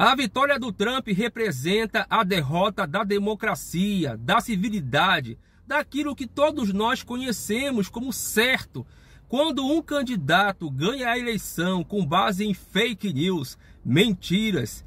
A vitória do Trump representa a derrota da democracia, da civilidade, daquilo que todos nós conhecemos como certo. Quando um candidato ganha a eleição com base em fake news, mentiras,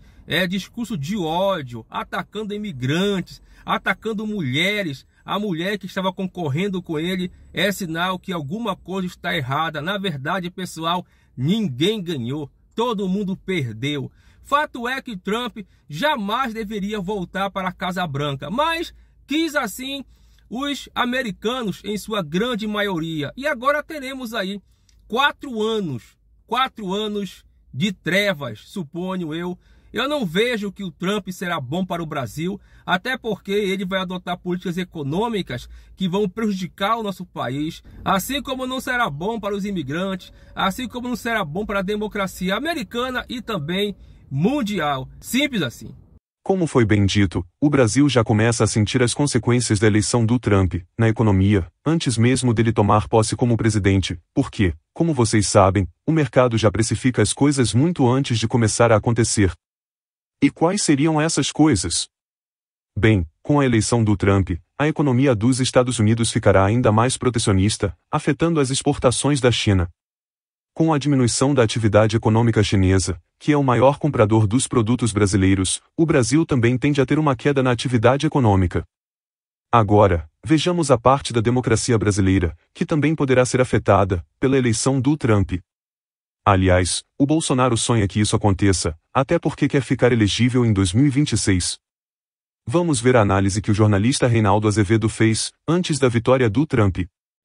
discurso de ódio, atacando imigrantes, atacando mulheres, a mulher que estava concorrendo com ele, é sinal que alguma coisa está errada. Na verdade, pessoal, ninguém ganhou, todo mundo perdeu. Fato é que Trump jamais deveria voltar para a Casa Branca, mas quis assim os americanos em sua grande maioria. E agora teremos aí 4 anos de trevas, suponho eu. Eu não vejo que o Trump será bom para o Brasil, até porque ele vai adotar políticas econômicas que vão prejudicar o nosso país, assim como não será bom para os imigrantes, assim como não será bom para a democracia americana e também mundial. Simples assim. Como foi bem dito, o Brasil já começa a sentir as consequências da eleição do Trump, na economia, antes mesmo dele tomar posse como presidente, porque, como vocês sabem, o mercado já precifica as coisas muito antes de começar a acontecer. E quais seriam essas coisas? Bem, com a eleição do Trump, a economia dos Estados Unidos ficará ainda mais protecionista, afetando as exportações da China. Com a diminuição da atividade econômica chinesa, que é o maior comprador dos produtos brasileiros, o Brasil também tende a ter uma queda na atividade econômica. Agora, vejamos a parte da democracia brasileira, que também poderá ser afetada pela eleição do Trump. Aliás, o Bolsonaro sonha que isso aconteça, até porque quer ficar elegível em 2026. Vamos ver a análise que o jornalista Reinaldo Azevedo fez, antes da vitória do Trump.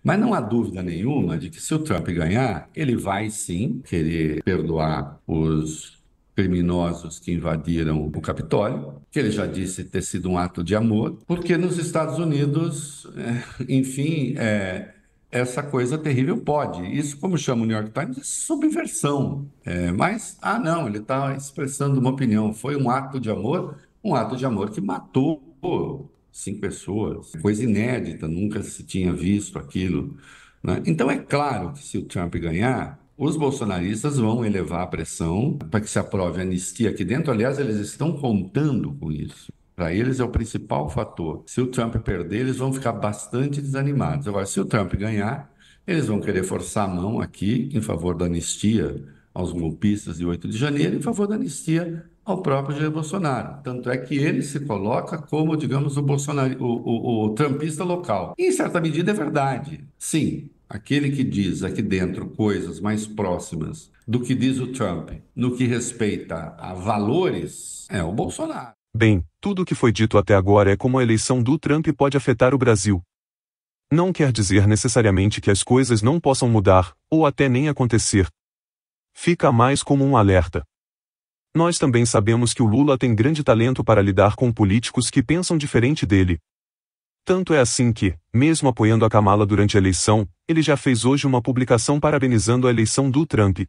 Mas não há dúvida nenhuma de que se o Trump ganhar, ele vai sim querer perdoar os criminosos que invadiram o Capitólio, que ele já disse ter sido um ato de amor, porque nos Estados Unidos, essa coisa terrível pode. Isso, como chama o New York Times, é subversão. Não, ele está expressando uma opinião. Foi um ato de amor que matou 5 pessoas. Coisa inédita, nunca se tinha visto aquilo, né? Então é claro que se o Trump ganhar, os bolsonaristas vão elevar a pressão para que se aprove a anistia aqui dentro. Aliás, eles estão contando com isso. Para eles é o principal fator. Se o Trump perder, eles vão ficar bastante desanimados. Agora, se o Trump ganhar, eles vão querer forçar a mão aqui em favor da anistia aos golpistas de 8 de janeiro, em favor da anistia ao próprio Jair Bolsonaro. Tanto é que ele se coloca como, digamos, o trumpista local. E, em certa medida, é verdade. Sim, aquele que diz aqui dentro coisas mais próximas do que diz o Trump no que respeita a valores é o Bolsonaro. Bem, tudo o que foi dito até agora é como a eleição do Trump pode afetar o Brasil. Não quer dizer necessariamente que as coisas não possam mudar, ou até nem acontecer. Fica mais como um alerta. Nós também sabemos que o Lula tem grande talento para lidar com políticos que pensam diferente dele. Tanto é assim que, mesmo apoiando a Kamala durante a eleição, ele já fez hoje uma publicação parabenizando a eleição do Trump.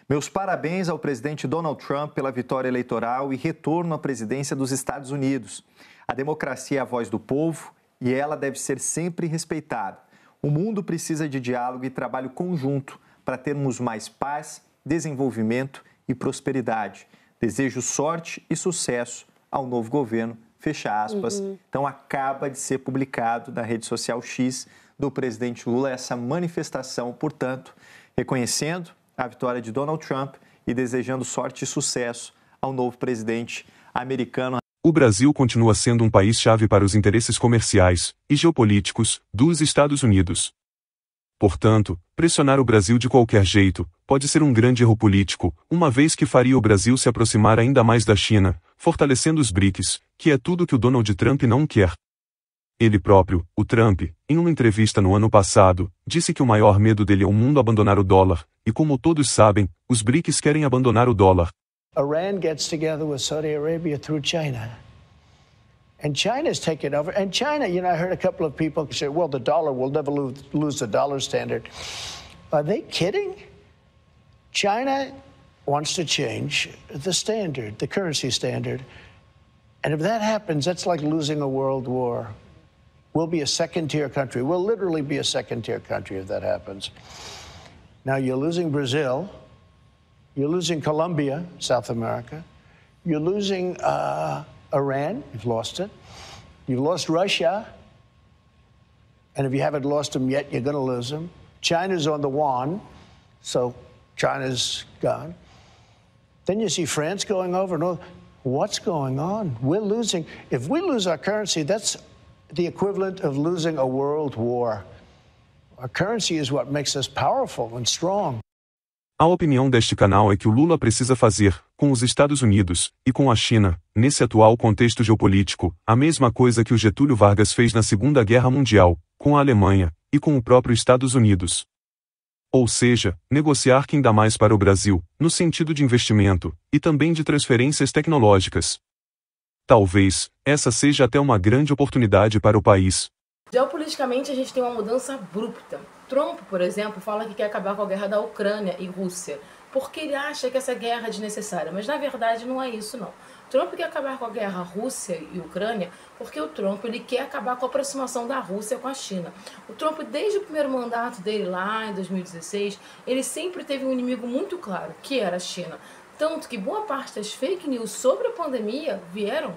Meus parabéns ao presidente Donald Trump pela vitória eleitoral e retorno à presidência dos Estados Unidos. A democracia é a voz do povo e ela deve ser sempre respeitada. O mundo precisa de diálogo e trabalho conjunto para termos mais paz, desenvolvimento e prosperidade. Desejo sorte e sucesso ao novo governo, fecha aspas. Então acaba de ser publicado na rede social X do presidente Lula essa manifestação, portanto, reconhecendo a vitória de Donald Trump e desejando sorte e sucesso ao novo presidente americano. O Brasil continua sendo um país-chave para os interesses comerciais e geopolíticos dos Estados Unidos. Portanto, pressionar o Brasil de qualquer jeito pode ser um grande erro político, uma vez que faria o Brasil se aproximar ainda mais da China, fortalecendo os BRICS, que é tudo que o Donald Trump não quer. Ele próprio, o Trump, em uma entrevista no ano passado, disse que o maior medo dele é o mundo abandonar o dólar, e como todos sabem, os BRICS querem abandonar o dólar. Iran gets together with Saudi Arabia through China. And China's taken over. And China, I heard a couple of people say, well, the dollar will never lose the dollar standard. Are they kidding? China wants to change the standard, the currency standard. And if that happens, that's like losing a world war. We'll be a second-tier country. We'll literally be a second-tier country if that happens. Now, you're losing Brazil. You're losing Colombia, South America. You're losing Iran, you've lost it. You've lost Russia. And if you haven't lost them yet, you're going to lose them. China's on the yuan, so China's gone. Then you see France going over and over. What's going on? We're losing. If we lose our currency, that's the equivalent of losing a world war. Our currency is what makes us powerful and strong. A opinião deste canal é que o Lula precisa fazer, com os Estados Unidos, e com a China, nesse atual contexto geopolítico, a mesma coisa que o Getúlio Vargas fez na Segunda Guerra Mundial, com a Alemanha, e com o próprio Estados Unidos. Ou seja, negociar quem dá mais para o Brasil, no sentido de investimento, e também de transferências tecnológicas. Talvez, essa seja até uma grande oportunidade para o país. Geopoliticamente, a gente tem uma mudança abrupta. Trump, por exemplo, fala que quer acabar com a guerra da Ucrânia e Rússia, porque ele acha que essa guerra é desnecessária, mas na verdade não é isso não. Trump quer acabar com a guerra Rússia e Ucrânia porque o Trump ele quer acabar com a aproximação da Rússia com a China. O Trump, desde o primeiro mandato dele lá em 2016, ele sempre teve um inimigo muito claro, que era a China. Tanto que boa parte das fake news sobre a pandemia vieram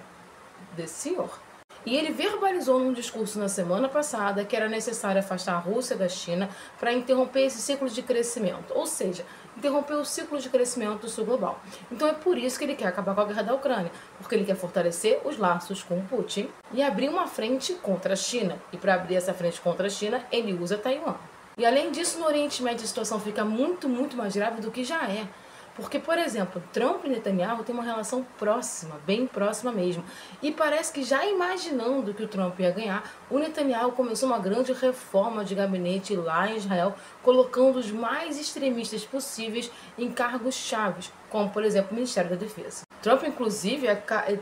desse senhor. E ele verbalizou num discurso na semana passada que era necessário afastar a Rússia da China para interromper esse ciclo de crescimento, ou seja, interromper o ciclo de crescimento do sul global. Então é por isso que ele quer acabar com a guerra da Ucrânia, porque ele quer fortalecer os laços com o Putin e abrir uma frente contra a China. E para abrir essa frente contra a China, ele usa Taiwan. E além disso, no Oriente Médio a situação fica muito mais grave do que já é. Porque, por exemplo, Trump e Netanyahu têm uma relação próxima, bem próxima mesmo. E parece que já imaginando que o Trump ia ganhar, o Netanyahu começou uma grande reforma de gabinete lá em Israel, colocando os mais extremistas possíveis em cargos chaves, como, por exemplo, o Ministério da Defesa. Trump, inclusive,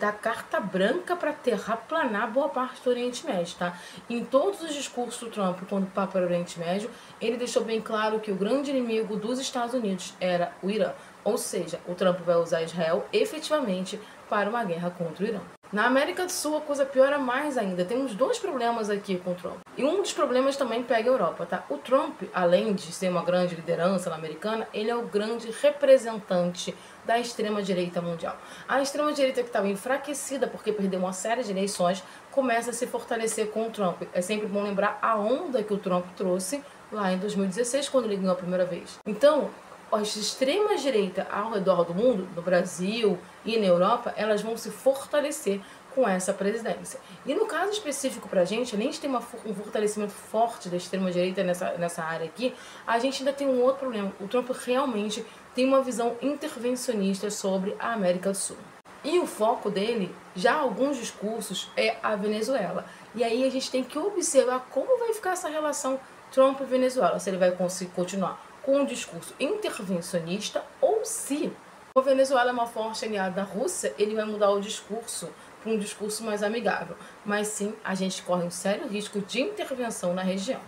dá carta branca para terraplanar boa parte do Oriente Médio, tá? Em todos os discursos do Trump, quando o papo era o Oriente Médio, ele deixou bem claro que o grande inimigo dos Estados Unidos era o Irã. Ou seja, o Trump vai usar Israel efetivamente para uma guerra contra o Irã. Na América do Sul, a coisa piora mais ainda. Temos dois problemas aqui com o Trump. E um dos problemas também pega a Europa, tá? O Trump, além de ser uma grande liderança na americana, ele é o grande representante da extrema-direita mundial. A extrema-direita que estava enfraquecida porque perdeu uma série de eleições, começa a se fortalecer com o Trump. É sempre bom lembrar a onda que o Trump trouxe lá em 2016, quando ele ganhou a primeira vez. Então, as extremas-direita ao redor do mundo, no Brasil e na Europa, elas vão se fortalecer com essa presidência. E no caso específico pra gente, além de ter um fortalecimento forte da extrema-direita nessa área aqui, a gente ainda tem um outro problema. O Trump realmente tem uma visão intervencionista sobre a América do Sul. E o foco dele, já alguns discursos, é a Venezuela. E aí a gente tem que observar como vai ficar essa relação Trump e Venezuela, se ele vai conseguir continuar com um discurso intervencionista ou se a Venezuela é uma forte aliada da Rússia, ele vai mudar o discurso para um discurso mais amigável. Mas sim, a gente corre um sério risco de intervenção na região.